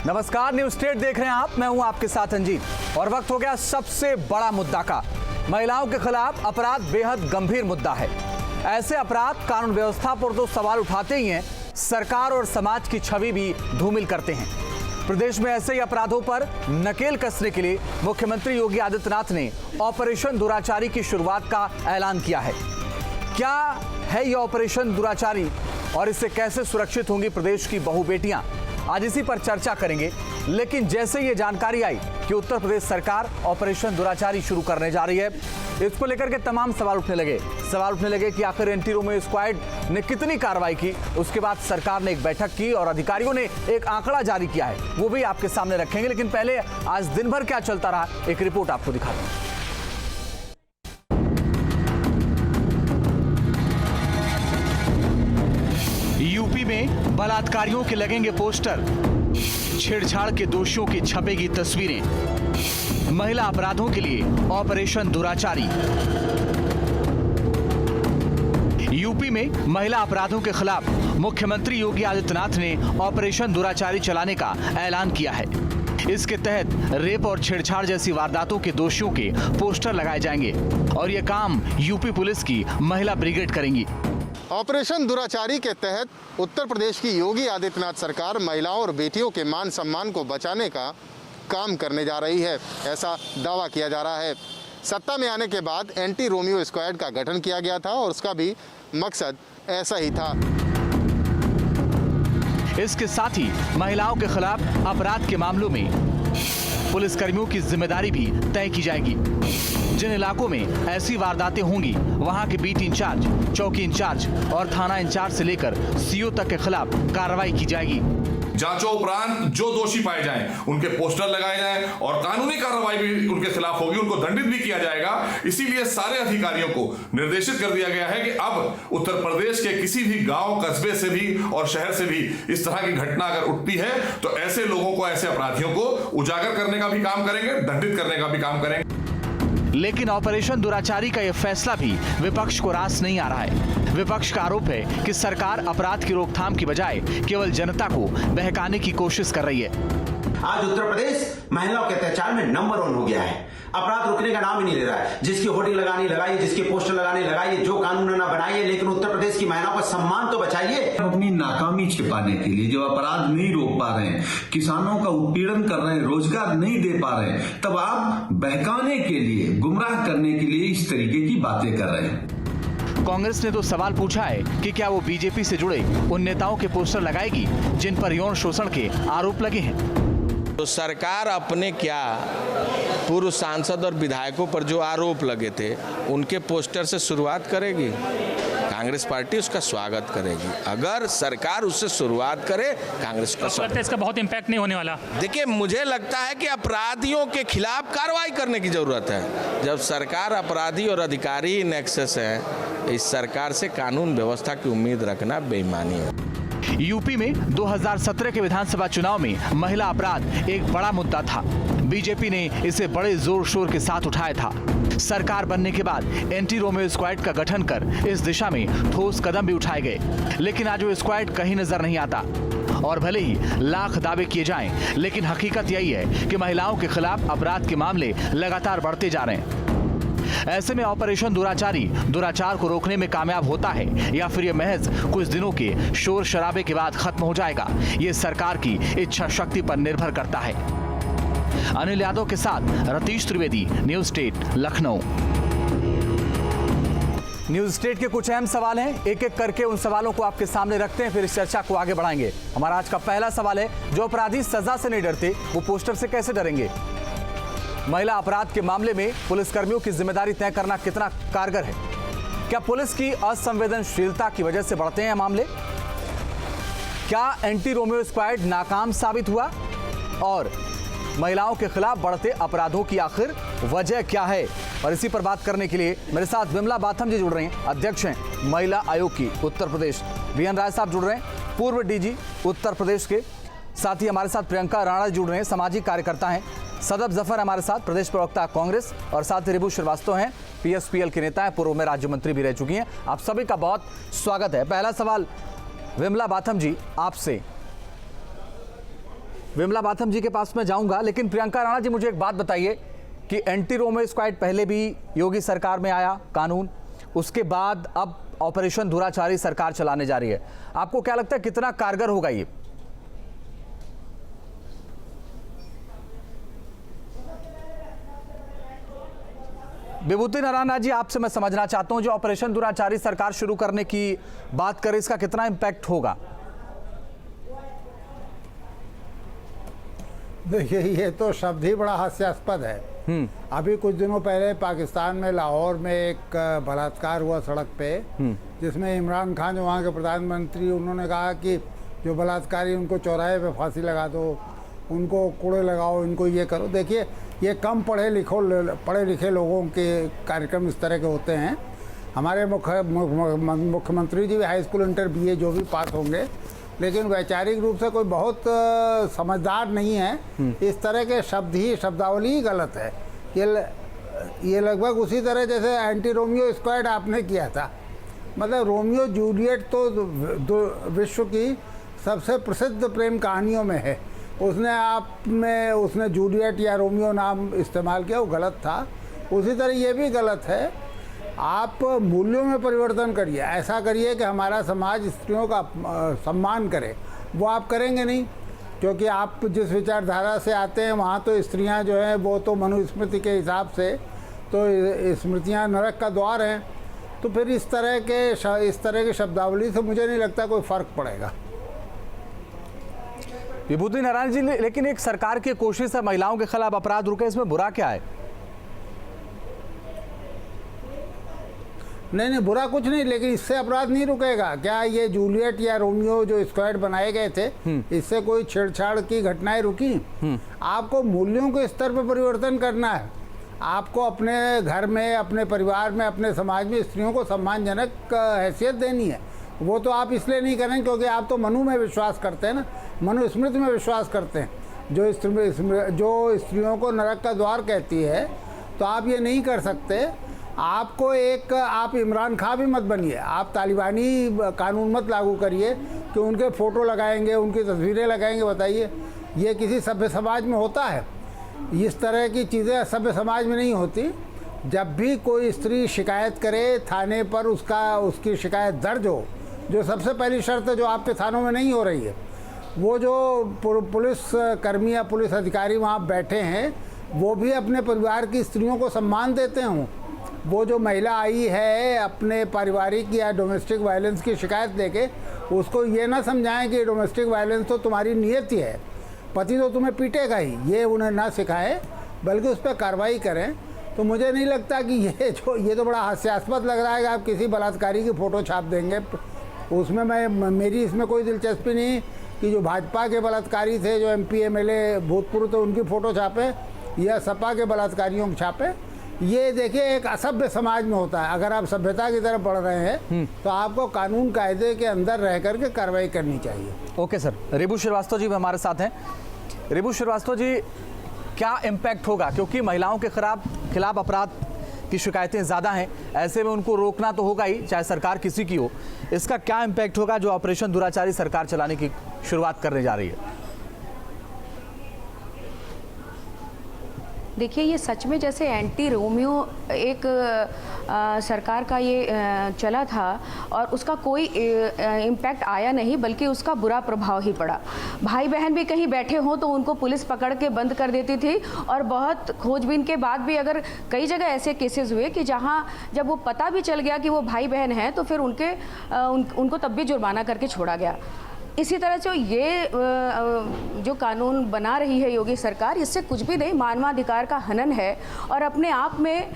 नमस्कार, news state देख रहे हैं आप। मैं हूं आपके साथ अंजीत और वक्त हो गया सबसे बड़ा मुद्दा का। महिलाओं के खिलाफ अपराध बेहद गंभीर मुद्दा है। ऐसे अपराध कानून व्यवस्था पर तो सवाल उठाते ही हैं, सरकार और समाज की छवि भी धूमिल करते हैं। प्रदेश में ऐसे ही अपराधों पर नकेल कसने के लिए मुख्यमंत्री योगी आदित्यनाथ ने ऑपरेशन दुराचारी की शुरुआत का ऐलान किया है। क्या है यह ऑपरेशन दुराचारी और इससे कैसे सुरक्षित होंगी प्रदेश की बहू बेटियां, आज इसी पर चर्चा करेंगे। लेकिन जैसे ये जानकारी आई कि उत्तर प्रदेश सरकार ऑपरेशन दुराचारी शुरू करने जा रही है, इसको लेकर के तमाम सवाल उठने लगे कि आखिर एंटी रोमियो स्क्वाड ने कितनी कार्रवाई की। उसके बाद सरकार ने एक बैठक की और अधिकारियों ने एक आंकड़ा जारी किया है, वो भी आपके सामने रखेंगे। लेकिन पहले आज दिन भर क्या चलता रहा, एक रिपोर्ट आपको दिखाते हैं। यूपी में बलात्कारियों के लगेंगे पोस्टर, छेड़छाड़ के दोषियों की छपेगी तस्वीरें, महिला अपराधों के लिए ऑपरेशन दुराचारी। यूपी में महिला अपराधों के खिलाफ मुख्यमंत्री योगी आदित्यनाथ ने ऑपरेशन दुराचारी चलाने का ऐलान किया है। इसके तहत रेप और छेड़छाड़ जैसी वारदातों के दोषियों के पोस्टर लगाए जाएंगे और यह काम यूपी पुलिस की महिला ब्रिगेड करेंगी। ऑपरेशन दुराचारी के तहत उत्तर प्रदेश की योगी आदित्यनाथ सरकार महिलाओं और बेटियों के मान सम्मान को बचाने का काम करने जा रही है, ऐसा दावा किया जा रहा है। सत्ता में आने के बाद एंटी रोमियो स्क्वाड का गठन किया गया था और उसका भी मकसद ऐसा ही था। इसके साथ ही महिलाओं के खिलाफ अपराध के मामलों में पुलिसकर्मियों की जिम्मेदारी भी तय की जाएगी। जिन इलाकों में ऐसी वारदातें होंगी, वहां के बीट इंचार्ज, चौकी इंचार्ज और थाना इंचार्ज से लेकर सीओ तक के खिलाफ कार्रवाई की जाएगी। जांचों उपरांत जो दोषी पाए जाएं, उनके पोस्टर लगाए जाएं और कानूनी कार्रवाई भी उनके खिलाफ होगी, उनको दंडित भी किया जाएगा। इसीलिए सारे अधिकारियों को निर्देशित कर दिया गया है कि अब उत्तर प्रदेश के किसी भी गांव, कस्बे से भी और शहर से भी इस तरह की घटना अगर उठती है तो ऐसे लोगों को, ऐसे अपराधियों को उजागर करने का भी काम करेंगे, दंडित करने का भी काम करेंगे। लेकिन ऑपरेशन दुराचारी का यह फैसला भी विपक्ष को रास नहीं आ रहा है। विपक्ष का आरोप है कि सरकार अपराध की रोकथाम की बजाय केवल जनता को बहकाने की कोशिश कर रही है। आज उत्तर प्रदेश महिलाओं के अत्याचार में नंबर 1 हो गया है। अपराध रुकने का नाम ही नहीं ले रहा है। जिसकी होर्डिंग लगानी लगाइए, जिसके पोस्टर लगाने लगाइए, जो कानून ना बनाइए, लेकिन उत्तर प्रदेश की महिलाओं का सम्मान तो बचाइए। अपनी नाकामी छिपाने के लिए जो अपराध नहीं रोक पा रहे हैं, किसानों का उत्पीड़न कर रहे हैं, रोजगार नहीं दे पा रहे हैं, तब आप बहकाने के लिए, गुमराह करने के लिए इस तरीके की बातें कर रहे हैं। कांग्रेस ने तो सवाल पूछा है कि क्या वो बीजेपी से जुड़े उन नेताओं के पोस्टर लगाएगी जिन पर यौन शोषण के आरोप लगे हैं। तो सरकार अपने क्या पूर्व सांसद और विधायकों पर जो आरोप लगे थे उनके पोस्टर से शुरुआत करेगी। कांग्रेस पार्टी उसका स्वागत करेगी। अगर सरकार उससे शुरुआत करे, कांग्रेस का स्वागत। इसका बहुत इम्पैक्ट नहीं होने वाला। देखिए, मुझे लगता है कि अपराधियों के खिलाफ कार्रवाई करने की जरूरत है। जब सरकार अपराधी और अधिकारी इन एक्सेस है, इस सरकार से कानून व्यवस्था की उम्मीद रखना बेईमानी है। यूपी में 2017 के विधानसभा चुनाव में महिला अपराध एक बड़ा मुद्दा था। बीजेपी ने इसे बड़े जोर शोर के साथ उठाया था। सरकार बनने के बाद एंटी रोमियो स्क्वाड का गठन कर इस दिशा में ठोस कदम भी उठाए गए, लेकिन आज वो स्क्वाड कहीं नजर नहीं आता। और भले ही लाख दावे किए जाएं, लेकिन हकीकत यही है कि महिलाओं के खिलाफ अपराध के मामले लगातार बढ़ते जा रहे हैं। ऐसे में ऑपरेशन दुराचार को रोकने में कामयाब होता है या फिर यह महज कुछ दिनों के शोर शराबे के बाद खत्म हो जाएगा, ये सरकार की इच्छा शक्ति पर निर्भर करता है। अनिल यादव के साथ Ratheesh Trivedi, news state, Lucknow. News state के कुछ अहम सवाल हैं, एक एक करके उन सवालों को आपके सामने रखते हैं, फिर इस चर्चा को आगे बढ़ाएंगे। हमारा आज का पहला सवाल है, जो अपराधी सजा से नहीं डरते वो पोस्टर से कैसे डरेंगे? महिला अपराध के मामले में पुलिसकर्मियों की जिम्मेदारी तय करना कितना कारगर है? क्या पुलिस की असंवेदनशीलता की वजह से बढ़ते हैं मामले? क्या एंटी रोमियो स्क्वाड नाकाम साबित हुआ? और महिलाओं के खिलाफ बढ़ते अपराधों की आखिर वजह क्या है? और इसी पर बात करने के लिए मेरे साथ विमला बाथम जी जुड़ रहे हैं, अध्यक्ष हैं महिला आयोग की उत्तर प्रदेश। बीएन राय साहब जुड़ रहे हैं, पूर्व डीजी उत्तर प्रदेश के। साथ ही हमारे साथ प्रियंका राणा जुड़ रहे हैं, सामाजिक कार्यकर्ता हैं। सदब जफर हमारे साथ, प्रदेश प्रवक्ता कांग्रेस। और साथ ही रिबू श्रीवास्तव हैं, पीएसपीएल के नेता हैं, पूर्व में राज्य मंत्री भी रह चुकी हैं। आप सभी का बहुत स्वागत है। पहला सवाल विमला बाथम जी आपसे, विमला बाथम जी के पास मैं जाऊंगा, लेकिन प्रियंका राणा जी मुझे एक बात बताइए कि एंटी रोमियो स्क्वाड पहले भी योगी सरकार में आया कानून, उसके बाद अब ऑपरेशन दुराचारी सरकार चलाने जा रही है। आपको क्या लगता है कितना कारगर होगा ये? विभूति नारायण जी, आपसे मैं समझना चाहता हूं, जो ऑपरेशन दुराचारी सरकार शुरू करने की बात करें, इसका कितना इंपैक्ट होगा? देखिए, ये तो शब्द ही बड़ा हास्यास्पद है। अभी कुछ दिनों पहले पाकिस्तान में लाहौर में एक बलात्कार हुआ सड़क पे, जिसमें इमरान खान जो वहाँ के प्रधानमंत्री, उन्होंने कहा कि जो बलात्कारी उनको चौराहे पे फांसी लगा दो, उनको कूड़े लगाओ, इनको ये करो। देखिए, ये कम पढ़े लिखे लोगों के कार्यक्रम इस तरह के होते हैं। हमारे मुख्यमंत्री जी भी हाई स्कूल इंटर BA जो भी पास होंगे, लेकिन वैचारिक रूप से कोई बहुत समझदार नहीं है। इस तरह के शब्दावली ही गलत है। ये लगभग उसी तरह जैसे एंटी रोमियो स्क्वाड आपने किया था। मतलब रोमियो जूलियट तो विश्व की सबसे प्रसिद्ध प्रेम कहानियों में है। उसने जूलियट या रोमियो नाम इस्तेमाल किया, वो गलत था। उसी तरह ये भी गलत है। आप मूल्यों में परिवर्तन करिए, ऐसा करिए कि हमारा समाज स्त्रियों का सम्मान करे। वो आप करेंगे नहीं, क्योंकि आप जिस विचारधारा से आते हैं वहाँ तो स्त्रियाँ जो हैं वो तो मनुस्मृति के हिसाब से तो स्मृतियाँ नरक का द्वार हैं। तो फिर इस तरह के शब्दावली से मुझे नहीं लगता कोई फ़र्क पड़ेगा। विभूति नारायण जी, लेकिन एक सरकार की कोशिश है महिलाओं के खिलाफ अपराध रुके, इसमें बुरा क्या है? नहीं, बुरा कुछ नहीं, लेकिन इससे अपराध नहीं रुकेगा क्या? ये जूलियट या रोमियो जो स्क्वाड बनाए गए थे, इससे कोई छेड़छाड़ की घटनाएं रुकी? आपको मूल्यों के स्तर पर परिवर्तन करना है। आपको अपने घर में, अपने परिवार में, अपने समाज में स्त्रियों को सम्मानजनक हैसियत देनी है। वो तो आप इसलिए नहीं करें क्योंकि आप तो मनु में विश्वास करते हैं ना, मनुस्मृति में विश्वास करते हैं, जो स्त्रियों को नरक का द्वार कहती है। तो आप ये नहीं कर सकते। आप इमरान खान भी मत बनिए, आप तालिबानी कानून मत लागू करिए कि उनके फ़ोटो लगाएंगे, उनकी तस्वीरें लगाएंगे। बताइए, ये किसी सभ्य समाज में होता है? इस तरह की चीज़ें सभ्य समाज में नहीं होती। जब भी कोई स्त्री शिकायत करे थाने पर, उसकी शिकायत दर्ज हो, जो सबसे पहली शर्त है जो आपके थानों में नहीं हो रही है, वो जो पुलिस कर्मी या पुलिस अधिकारी वहाँ बैठे हैं वो भी अपने परिवार की स्त्रियों को सम्मान देते हों। वो जो महिला आई है अपने पारिवारिक या डोमेस्टिक वायलेंस की शिकायत देके, उसको ये ना समझाएं कि डोमेस्टिक वायलेंस तो तुम्हारी नियत ही है, पति तो तुम्हें पीटेगा ही, ये उन्हें ना सिखाएं, बल्कि उस पर कार्रवाई करें। तो मुझे नहीं लगता कि ये तो बड़ा हास्यास्पद लग रहा है कि आप किसी बलात्कारी की फ़ोटो छाप देंगे। उसमें मेरी इसमें कोई दिलचस्पी नहीं कि जो भाजपा के बलात्कारी थे, जो MP MLA भूतपूर्व थे, उनकी फ़ोटो छापे या सपा के बलात्कारियों को छापे। ये देखिए, एक असभ्य समाज में होता है। अगर आप सभ्यता की तरफ बढ़ रहे हैं तो आपको कानून कायदे के अंदर रह करके कार्रवाई करनी चाहिए। Okay sir. रिबू श्रीवास्तव जी भी हमारे साथ हैं। रिबू श्रीवास्तव जी, क्या इम्पैक्ट होगा, क्योंकि महिलाओं के खिलाफ अपराध की शिकायतें ज़्यादा हैं, ऐसे में उनको रोकना तो होगा ही, चाहे सरकार किसी की हो। इसका क्या इम्पैक्ट होगा जो ऑपरेशन दुराचारी सरकार चलाने की शुरुआत करने जा रही है? देखिए, ये सच में जैसे एंटी रोमियो एक सरकार का ये चला था और उसका कोई इम्पैक्ट आया नहीं, बल्कि उसका बुरा प्रभाव ही पड़ा। भाई बहन भी कहीं बैठे हों तो उनको पुलिस पकड़ के बंद कर देती थी, और बहुत खोजबीन के बाद भी अगर कई जगह ऐसे केसेस हुए कि जहां जब वो पता भी चल गया कि वो भाई बहन हैं तो फिर उनको तब भी जुर्माना करके छोड़ा गया। इसी तरह से ये जो कानून बना रही है योगी सरकार, इससे कुछ भी नहीं, मानवाधिकार का हनन है और अपने आप में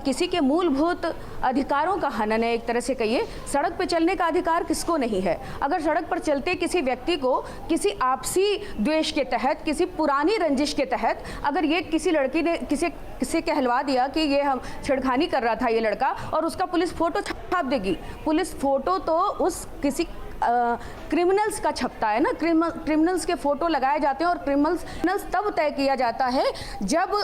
किसी के मूलभूत अधिकारों का हनन है। एक तरह से कहिए, सड़क पर चलने का अधिकार किसको नहीं है? अगर सड़क पर चलते किसी व्यक्ति को किसी आपसी द्वेष के तहत, किसी पुरानी रंजिश के तहत, अगर ये किसी लड़की ने किसे कहलवा दिया कि ये हम छेड़खानी कर रहा था ये लड़का, और उसका पुलिस फोटो छाप देगी। पुलिस फोटो तो उस किसी क्रिमिनल्स का छपता है ना, क्रिमिनल्स के फोटो लगाए जाते हैं और क्रिमिनल्स तब तय किया जाता है जब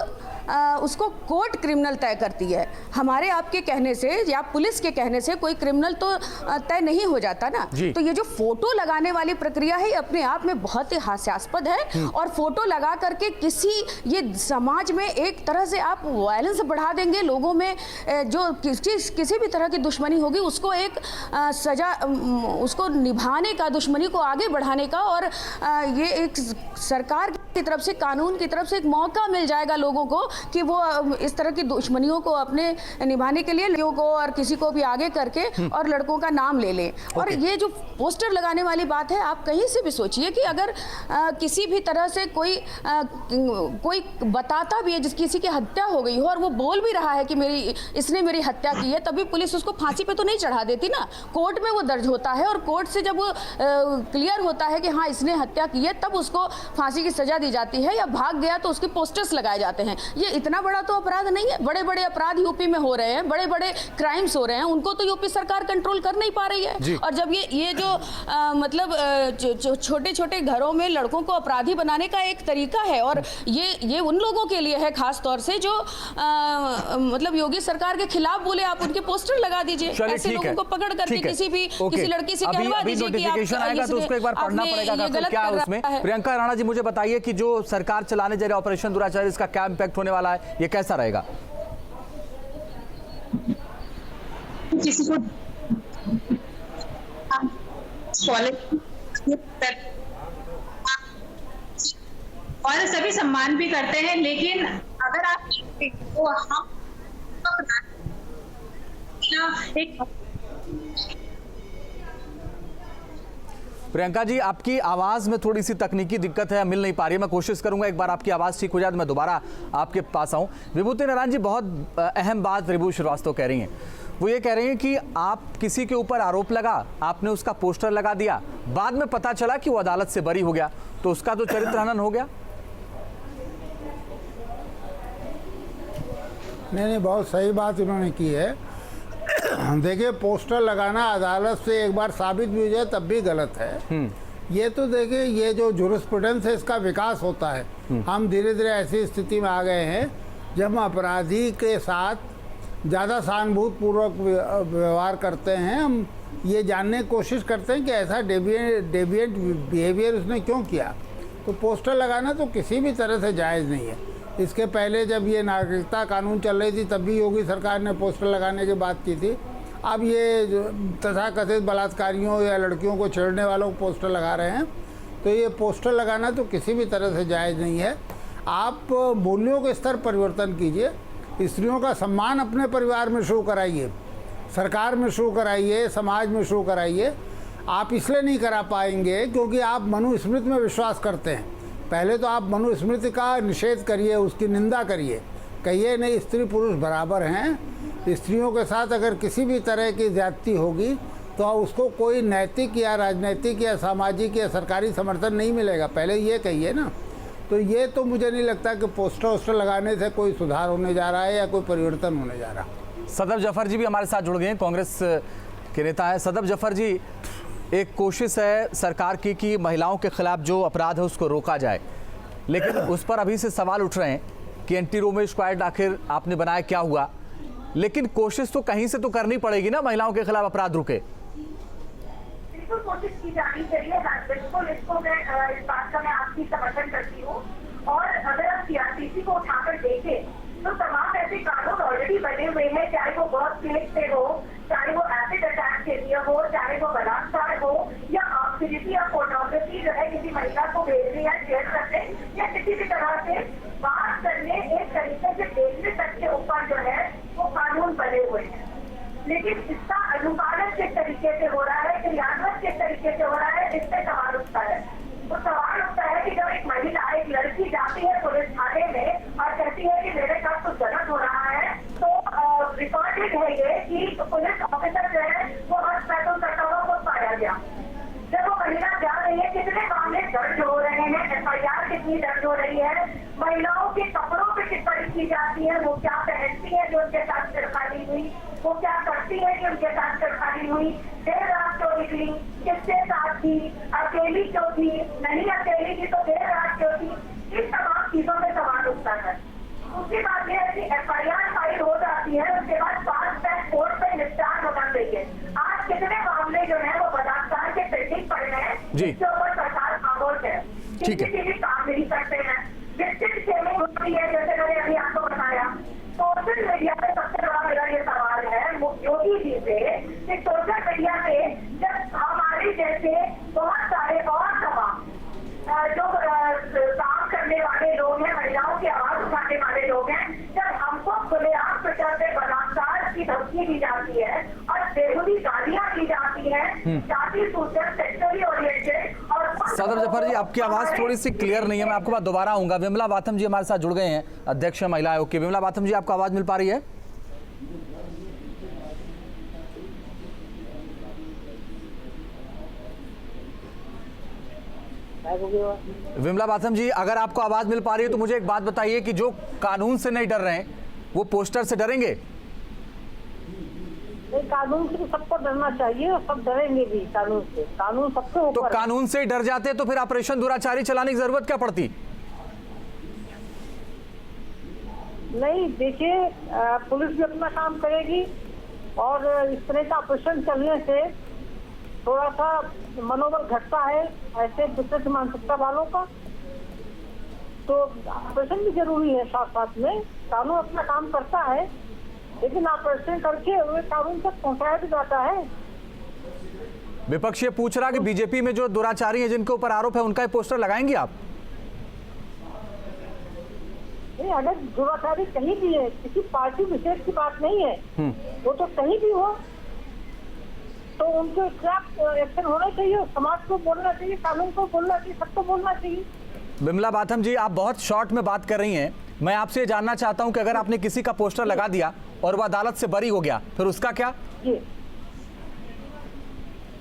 उसको कोर्ट क्रिमिनल तय करती है। हमारे आपके कहने से या पुलिस के कहने से कोई क्रिमिनल तो तय नहीं हो जाता ना। तो ये जो फोटो लगाने वाली प्रक्रिया है अपने आप में बहुत ही हास्यास्पद है। और फोटो लगा करके ये समाज में एक तरह से आप वायलेंस बढ़ा देंगे, लोगों में जो किसी भी तरह की दुश्मनी होगी उसको एक सजा, उसको निभाने का, दुश्मनी को आगे बढ़ाने का, और ये एक सरकार की तरफ से, कानून की तरफ से एक मौका मिल जाएगा लोगों को कि वो इस तरह की दुश्मनियों को अपने निभाने के लिए लड़कियों को और किसी को भी आगे करके और लड़कों का नाम ले लें। और ये जो पोस्टर लगाने वाली बात है, आप कहीं से भी सोचिए कि अगर किसी भी तरह से कोई बताता भी है, किसी की हत्या हो गई हो और वो बोल भी रहा है कि इसने मेरी हत्या की है, तभी पुलिस उसको फांसी पे तो नहीं चढ़ा देती ना। कोर्ट में वो दर्ज होता है और कोर्ट से जब वो क्लियर होता है कि हाँ इसने हत्या की है, तब उसको फांसी की सजा दी जाती है, या भाग गया तो उसके पोस्टर्स लगाए जाते हैं। ये इतना बड़ा तो अपराध नहीं है। बड़े बड़े अपराध यूपी में हो रहे हैं, बड़े बड़े क्राइम्स हो रहे हैं, उनको तो यूपी सरकार कंट्रोल कर नहीं पा रही है। और जब ये जो मतलब छोटे छोटे घरों में लड़कों को अपराधी बनाने का एक तरीका है, और ये उन लोगों के लिए है खास तौर से जो मतलब योगी सरकार के खिलाफ बोले, आप उनके पोस्टर लगा दीजिए, ऐसे लोगों को पकड़ करके किसी लड़की से कहलवा दीजिए कि आएगा तो उसको एक बार पढ़ना पड़ेगा क्या है उसमें। प्रियंका राणा जी, मुझे बताइए कि जो सरकार चलाने जा रही है ऑपरेशन दुराचारी, इसका क्या इंपैक्ट होने वाला है, ये कैसा रहेगा? किसी को और सभी सम्मान भी करते हैं, लेकिन अगर आप तो हम एक प्रियंका जी, आपकी आवाज में थोड़ी सी तकनीकी दिक्कत है, मिल नहीं पा रही है। मैं कोशिश करूंगा एक बार आपकी आवाज ठीक हो जाए तो मैं दोबारा आपके पास आऊं। विभूति नारायण जी, बहुत अहम बात रिभु श्रीवास्तव कह रही हैं। वो ये कह रही हैं कि आप किसी के ऊपर आरोप लगा, आपने उसका पोस्टर लगा दिया, बाद में पता चला कि वो अदालत से बरी हो गया, तो उसका तो चरित्र हनन हो गया। नहीं, बहुत सही बात उन्होंने की है। देखिए, पोस्टर लगाना अदालत से एक बार साबित भी हो जाए तब भी गलत है। ये तो देखिए, ये जो जुरिस्प्रूडेंस है इसका विकास होता है। हम धीरे धीरे ऐसी स्थिति में आ गए हैं जब हम अपराधी के साथ ज़्यादा सहानुभूति पूर्वक व्यवहार करते हैं। हम ये जानने की कोशिश करते हैं कि ऐसा डेविएंट बिहेवियर उसने क्यों किया। तो पोस्टर लगाना तो किसी भी तरह से जायज़ नहीं है। इसके पहले जब ये नागरिकता कानून चल रही थी तब भी योगी सरकार ने पोस्टर लगाने की बात की थी। अब ये तथाकथित बलात्कारियों या लड़कियों को छेड़ने वालों को पोस्टर लगा रहे हैं, तो ये पोस्टर लगाना तो किसी भी तरह से जायज़ नहीं है। आप मूल्यों के स्तर परिवर्तन कीजिए, स्त्रियों का सम्मान अपने परिवार में शुरू कराइए, सरकार में शुरू कराइए, समाज में शुरू कराइए। आप इसलिए नहीं करा पाएंगे क्योंकि आप मनुस्मृति में विश्वास करते हैं। पहले तो आप मनुस्मृति का निषेध करिए, उसकी निंदा करिए, कहिए नहीं स्त्री पुरुष बराबर हैं। स्त्रियों के साथ अगर किसी भी तरह की ज्यादती होगी तो उसको कोई नैतिक या राजनीतिक या सामाजिक या सरकारी समर्थन नहीं मिलेगा, पहले ये कहिए ना। तो ये तो मुझे नहीं लगता कि पोस्टर वोस्टर लगाने से कोई सुधार होने जा रहा है या कोई परिवर्तन होने जा रहा। सदब जफर जी भी हमारे साथ जुड़ गए हैं, कांग्रेस के नेता है। सदब जफर जी, एक कोशिश है सरकार की कि महिलाओं के खिलाफ जो अपराध है उसको रोका जाए, लेकिन उस पर अभी से सवाल उठ रहे हैं कि एंटी रोमियो स्क्वाड आखिर आपने बनाया क्या हुआ। लेकिन कोशिश तो कहीं से तो करनी पड़ेगी ना, महिलाओं के खिलाफ अपराध रुके। बिल्कुल कोशिश की जानी चाहिए, बिल्कुल इसको मैं इस बात का मैं आपकी समर्थन करती हूँ। और अगर आप सीआरपीसी को उठाकर देखें तो तमाम ऐसे कानून ऑलरेडी बने हुए हैं, चाहे वो बर्थ प्लेस पे हो, चाहे वो एसिड अटैक के लिए हो, चाहे वो बलात्कार हो, या ऑब्सिडिटी या फोटोग्राफी जो है किसी महिला को भेजने या शेयर करने या किसी भी तरह से बात करने, एक तरीके से देखने तक के ऊपर जो है वो कानून बने हुए हैं। लेकिन इसका अनुपालन किस तरीके से हो रहा है, क्रियान्वयन किस तरीके से हो रहा है, इससे सवाल उठता है। तो सवाल उठता है कि जब एक महिला, एक लड़की जाती है पुलिस थाने में और कहती है कि मेरे साथ कुछ गलत हो रहा है, तो रिकॉर्डेड है ये कि पुलिस ऑफिसर जो है वो हॉस्पिटल करता हुआ खुद पाया गया। जब वो महिला जा रही है, कितने मामले दर्ज हो रहे हैं, एफआईआर कितनी दर्ज हो रही है, महिलाओं के कपड़ों पे टिप्पणी की जाती है, वो क्या पहनती है जो उनके साथ छेड़खानी हुई, वो क्या करती है कि उनके साथ छेड़खानी हुई, देर रात क्यों निकली, किसके साथ थी, अकेली क्यों थी, नहीं अकेली थी तो देर रात क्यों थी, इन तमाम चीजों में सवाल उठता है। उसके बाद यह है कि FIR फाइल हो जाती है, उसके बाद 5 तक कोर्ट पे निपटान होना चाहिए। आज कितने मामले जो है वो बलात्कार के पेंडिंग पड़े हैं, जिसके ऊपर सरकार खामोश है, किसी काम नहीं करते हैं। विक्टिम शेमिंग होती है, जैसे मैंने अभी आपको बताया। सोशल मीडिया पे सबसे बड़ा मेरा ये सवाल है योगी जी से कि सोशल मीडिया पे जब हमारे जैसे बहुत सारे और तमाम जो काम करने वाले लोग हैं, महिलाओं की आवाज उठाने वाले लोग हैं, जब हमको खुलेआम ट्विटर पे बलात्कार की धमकी दी जाती है और बेहुदी गालियां दी जाती हैं, जाति सूचक सेक्टरी ओरिएंटेड और सदर जफर जी, आपकी आवाज थोड़ी सी क्लियर नहीं है, मैं आपके पास दोबारा आऊंगा। विमला बाथम जी हमारे साथ जुड़ गए हैं, अध्यक्ष महिला आयोग की। विमला बाथम जी, आपको आवाज मिल पा रही है? विमला बाथम जी, अगर आपको आवाज मिल पा रही है तो मुझे एक बात बताइए कि जो कानून से नहीं डर रहे हैं वो पोस्टर से डरेंगे? कानून से सबको डरना चाहिए और सब डरेंगे भी कानून से। कानून सबसे ऊपर तो कानून से ही डर जाते तो फिर ऑपरेशन दुराचारी चलाने की जरूरत क्या पड़ती? नहीं, देखिए पुलिस भी अपना काम करेगी और इस तरह का ऑपरेशन चलने से थोड़ा सा मनोबल घटता है ऐसे विकृत मानसिकता वालों का, तो ऑपरेशन भी जरूरी है। साथ साथ में कानून अपना काम करता है, लेकिन ऑपरेशन करके उन्हें कानून तक पहुंचाया भी जाता है। विपक्ष ये पूछ रहा कि बीजेपी में जो दुराचारी है जिनके ऊपर आरोप है उनका ही पोस्टर लगाएंगे आप? नहीं, अगर दुराचारी कहीं भी है, किसी पार्टी विशेष की बात नहीं है, वो तो कहीं भी हो तो उनके खिलाफ एक्शन होना चाहिए, समाज को बोलना चाहिए, कानून को बोलना चाहिए, सबको बोलना चाहिए। विमला बाथम जी, आप बहुत शॉर्ट में बात कर रही हैं। मैं आपसे जानना चाहता हूं कि अगर आपने किसी का पोस्टर लगा दिया और वह अदालत से बरी हो गया, फिर उसका क्या? जी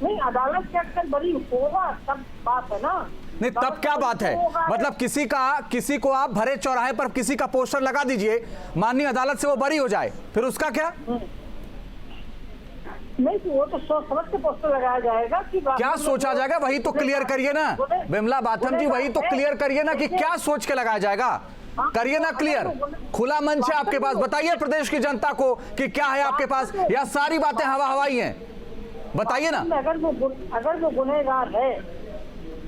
नहीं, अदालत के अक्सर बरी होगा तब बात है ना। नहीं, तब क्या बात है? मतलब किसी को आप भरे चौराहे पर किसी का पोस्टर लगा दीजिए, माननीय अदालत से वो बरी हो जाए, फिर उसका क्या? नहीं, तो वो तो सोच समझ के पोस्टर लगाया जाएगा कि क्या सोचा जाएगा, वही तो क्लियर करिए ना विमला बाथम जी, वही तो क्लियर करिए ना कि क्या सोच के लगाया जाएगा, करिए ना क्लियर। खुला मंच है आपके पास, बताइए प्रदेश की जनता को कि क्या है आपके पास, या सारी बातें हवा हवाई हैं, बताइए ना। अगर वो गुनहगार है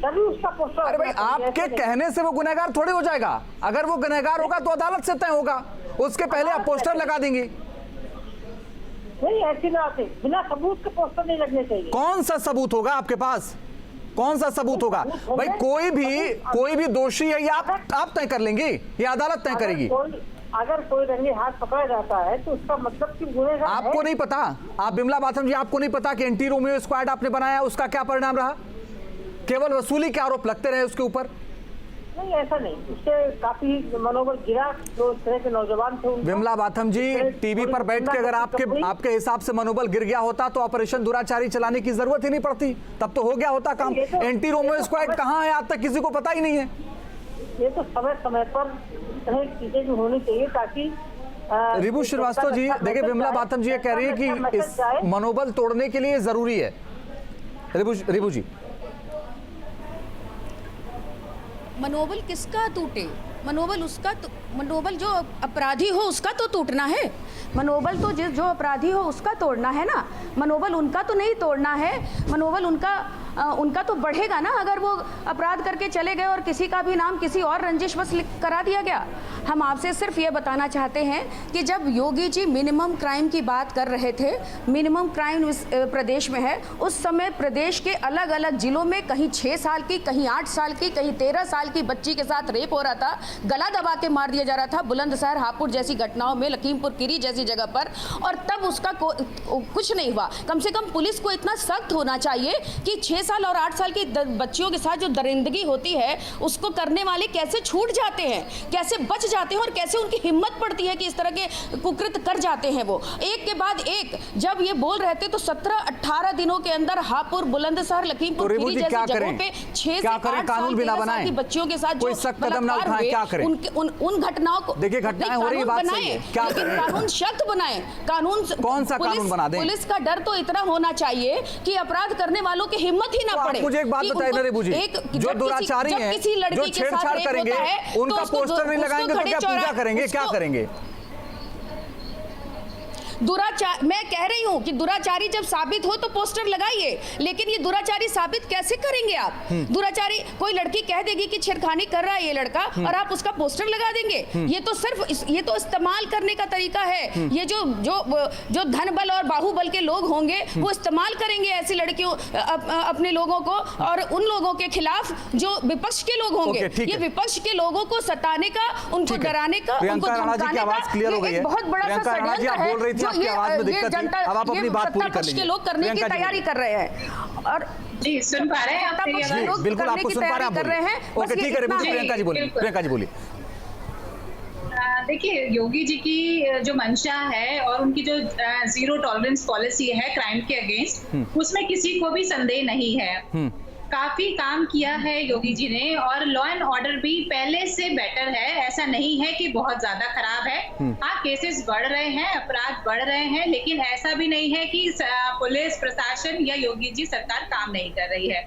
तभी उसका पोस्टर। अरे भाई, आपके कहने से वो गुनहगार थोड़ी हो जाएगा। अगर वो गुनहगार होगा तो अदालत से तय होगा, उसके पहले आप पोस्टर लगा देंगी। नहीं, ऐसी बात है, बिना सबूत के पोस्टर नहीं लगने चाहिए। कौन सा सबूत होगा आपके पास? कौन सा सबूत होगा? भाई कोई भी दोषी है, ये आप तय कर लेंगे या अदालत तय करेगी? अगर कोई रंगे हाथ पकड़ा जाता है तो उसका मतलब कि गुनहगार है। आपको नहीं पता? आप विमला बाथम जी, आपको नहीं पता कि एंटी रोमियो स्क्वाड आपने बनाया, उसका क्या परिणाम रहा? केवल वसूली के आरोप लगते रहे उसके ऊपर। नहीं, ऐसा नहीं, उससे काफी मनोबल गिरा जो इस तरह के नौजवान थे। विमला बाथम जी, टीवी पर बैठ के अगर आपके हिसाब से मनोबल गिर गया होता तो ऑपरेशन दुराचारी चलाने की जरूरत ही नहीं पड़ती, तब तो हो गया होता काम। एंटी रोमियो स्क्वाड कहाँ है, आज तक किसी को पता ही नहीं है। ये तो समय समय पर इस तरह की चीजें भी होनी चाहिए ताकि रिबू श्रीवास्तव जी, देखिए विमला बाथम जी ये कह रही है कि इस मनोबल तोड़ने के लिए जरूरी है। रिबू जी, मनोबल किसका टूटे? मनोबल जो अपराधी हो उसका तो टूटना है। मनोबल तो जो अपराधी हो उसका तोड़ना है ना, मनोबल उनका तो नहीं तोड़ना है। मनोबल उनका तो बढ़ेगा ना अगर वो अपराध करके चले गए और किसी का भी नाम किसी और रंजिश बस करा दिया गया। हम आपसे सिर्फ ये बताना चाहते हैं कि जब योगी जी मिनिमम क्राइम की बात कर रहे थे, मिनिमम क्राइम प्रदेश में है, उस समय प्रदेश के अलग अलग जिलों में कहीं 6 साल की, कहीं 8 साल की, कहीं 13 साल की बच्ची के साथ रेप हो रहा था, गला दबा के मार दिया जा रहा था बुलंदशहर, हापुड़ जैसी घटनाओं में, लखीमपुर खीरी जैसी जगह पर, और तब उसका कुछ नहीं हुआ। कम से कम पुलिस को इतना सख्त होना चाहिए कि 6 साल और 8 साल की बच्चियों के साथ जो दरिंदगी होती है उसको करने वाले कैसे छूट जाते हैं, कैसे बच जाते हैं और कैसे उनकी हिम्मत पड़ती है कि इस तरह के कुकृत कर जाते हैं। वो एक के बाद एक जब ये बोल रहे थे तो 17-18 दिनों के अंदर हापुड़, बुलंदशहर, लखीमपुर खीरी जैसी जगहों पे 6 से 8 साल की बच्चियों के साथ जो बलात्कार हुए उन घटनाओं को देखिए, घटनाएं हो रही, बात सही है, क्या करें? कानून सख्त बनाए, कानून कौन सा कानून बना दें? पुलिस का डर तो इतना होना चाहिए कि अपराध करने वालों की हिम्मत ही ना पड़े। मुझे एक बात बताइए नरेबू जी, जो दुराचारी हैं, जो छेड़छाड़ करेंगे, उनका पोस्टर नहीं लगाएंगे तो क्या पूजा करेंगे, क्या करेंगे? दुराचार, मैं कह रही हूं कि दुराचारी जब साबित हो तो पोस्टर लगाइए, लेकिन ये दुराचारी साबित कैसे करेंगे आप? दुराचारी, कोई लड़की कह देगी कि छेड़खानी कर रहा है ये लड़का और आप उसका पोस्टर लगा देंगे? ये तो सिर्फ ये तो इस्तेमाल करने का तरीका है। ये जो धन बल और बाहुबल के लोग होंगे वो इस्तेमाल करेंगे ऐसी लड़कियों अपने लोगों को, और उन लोगों के खिलाफ जो विपक्ष के लोग होंगे, ये विपक्ष के लोगों को सताने का, उनको डराने का, उनको धमकाने का एक बहुत बड़ा सा षड्यंत्र है। आपकी आवाज में दिक्कत थी, अब आप अपनी बात पूरी कर लीजिए। के लोग करने की तैयारी कर रहे हैं और जी सुन पा रहे हैं आप? बिल्कुल आपको सुन पा रहे हैं। ओके ठीक है, प्रियंका जी बोलिए, प्रियंका जी बोलिए। देखिए, योगी जी की जो मंशा है और उनकी जो जीरो टॉलरेंस पॉलिसी है क्राइम के अगेंस्ट, उसमें किसी को भी संदेह नहीं है। काफी काम किया है योगी जी ने और लॉ एंड ऑर्डर भी पहले से बेटर है। ऐसा नहीं है कि बहुत ज्यादा खराब है। हाँ, केसेस बढ़ रहे हैं, अपराध बढ़ रहे हैं, लेकिन ऐसा भी नहीं है कि पुलिस प्रशासन या योगी जी सरकार काम नहीं कर रही है।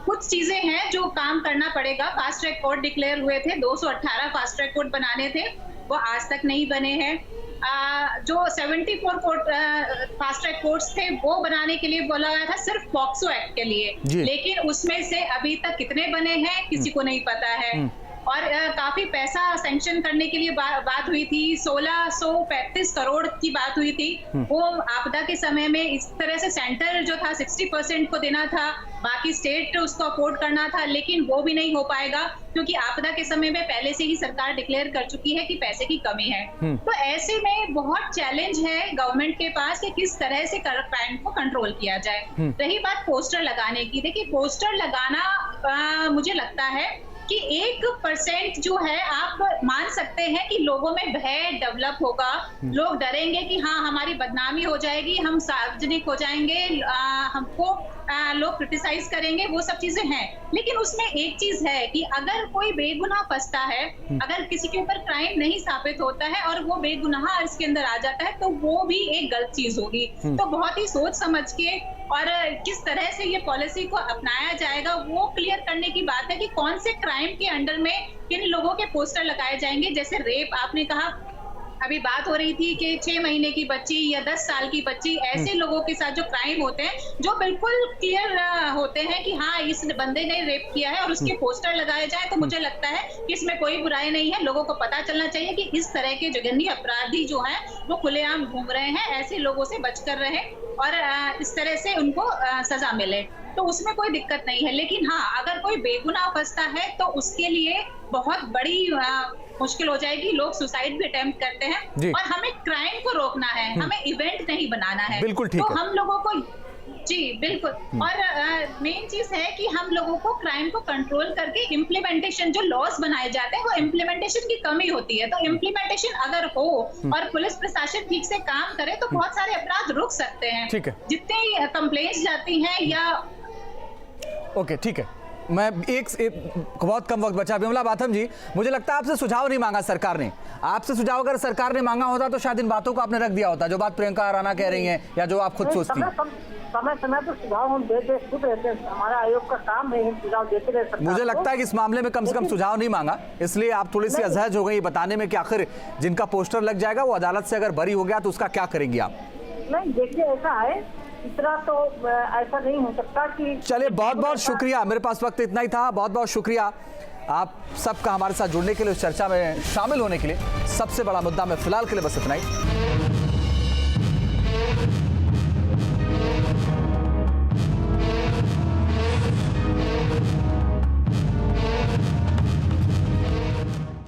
कुछ चीजें हैं जो काम करना पड़ेगा। फास्ट ट्रैक कोर्ट डिक्लेयर हुए थे, 218 फास्ट ट्रैक कोर्ट बनाने थे, वो आज तक नहीं बने हैं। जो 74 फास्ट ट्रैक कोर्ट्स थे वो बनाने के लिए बोला गया था सिर्फ पॉक्सो एक्ट के लिए, लेकिन उसमें से अभी तक कितने बने हैं किसी को नहीं पता है। और काफी पैसा सैंक्शन करने के लिए बात हुई थी, 1635 करोड़ की बात हुई थी। वो आपदा के समय में इस तरह से सेंटर जो था 60% को देना था, बाकी स्टेट उसको अफोर्ड करना था, लेकिन वो भी नहीं हो पाएगा क्योंकि आपदा के समय में पहले से ही सरकार डिक्लेयर कर चुकी है कि पैसे की कमी है। तो ऐसे में बहुत चैलेंज है गवर्नमेंट के पास कि किस तरह से क्राइम को कंट्रोल किया जाए। रही बात पोस्टर लगाने की, देखिए पोस्टर लगाना मुझे लगता है कि 1% जो है आप मान सकते हैं कि लोगों में भय डेवलप होगा, लोग डरेंगे कि हाँ हमारी बदनामी हो जाएगी, हम सार्वजनिक हो जाएंगे, हमको लोग क्रिटिसाइज करेंगे, वो सब चीजें हैं। लेकिन उसमें एक चीज है कि अगर कोई बेगुनाह फंसता है, अगर किसी के ऊपर क्राइम नहीं साबित होता है और वो बेगुनाह इसके अंदर आ जाता है तो वो भी एक गलत चीज होगी। तो बहुत ही सोच समझ के और किस तरह से ये पॉलिसी को अपनाया जाएगा वो क्लियर करने की बात है कि कौन से क्राइम के अंडर में किन लोगों के पोस्टर लगाए जाएंगे। जैसे रेप आपने कहा, अभी बात हो रही थी कि 6 महीने की बच्ची या 10 साल की बच्ची, ऐसे लोगों के साथ जो क्राइम होते हैं जो बिल्कुल क्लियर होते हैं कि हाँ इस बंदे ने रेप किया है और उसके पोस्टर लगाए जाए, तो मुझे लगता है कि इसमें कोई बुराई नहीं है। लोगों को पता चलना चाहिए कि इस तरह के जघन्य अपराधी जो हैं वो खुलेआम घूम रहे हैं, ऐसे लोगों से बचकर रहे और इस तरह से उनको सजा मिले, तो उसमें कोई दिक्कत नहीं है। लेकिन हाँ, अगर कोई बेगुनाह फंसता है तो उसके लिए बहुत बड़ी मुश्किल हो जाएगी। लोग सुसाइड भी अटेम्प्ट करते हैं और हमें क्राइम को रोकना है, हमें इवेंट नहीं बनाना है। बिल्कुल ठीक तो है। हम लोगों को जी बिल्कुल, और मेन चीज है कि हम लोगों को क्राइम को कंट्रोल करके इम्प्लीमेंटेशन, जो लॉस बनाए जाते हैं वो इम्प्लीमेंटेशन की कमी होती है। तो इम्प्लीमेंटेशन अगर हो और पुलिस प्रशासन ठीक से काम करे तो बहुत सारे अपराध रुक सकते हैं। ठीक है। जितनी कंप्लेंट्स जाती हैं या ओके ठीक है, मैं एक बहुत कम वक्त बचा। विमला बाथम जी, मुझे लगता है आपसे सुझाव नहीं मांगा सरकार ने। आपसे सुझाव अगर सरकार ने मांगा होता तो शायद इन बातों को आपने रख दिया होता, जो बात प्रियंका राणा कह रही हैं या जो आप खुद सोचती हैं। समय समय पर सुझाव हम देते खुद रहते हैं, हमारा आयोग का काम है, हम सुझाव देते रहे सरकार मुझे लगता है कि इस मामले में कम से कम सुझाव नहीं मांगा, इसलिए आप थोड़ी सी असहज हो गई बताने में कि आखिर जिनका पोस्टर लग जाएगा वो अदालत से अगर बरी हो गया तो उसका क्या करेंगी आप? नहीं, देखिए ऐसा है, इतना तो ऐसा नहीं हो सकता कि। चलिए बहुत बहुत शुक्रिया, मेरे पास वक्त इतना ही था। बहुत बहुत शुक्रिया आप सबका हमारे साथ जुड़ने के लिए, उस चर्चा में शामिल होने के लिए। सबसे बड़ा मुद्दा में फिलहाल के लिए बस इतना ही।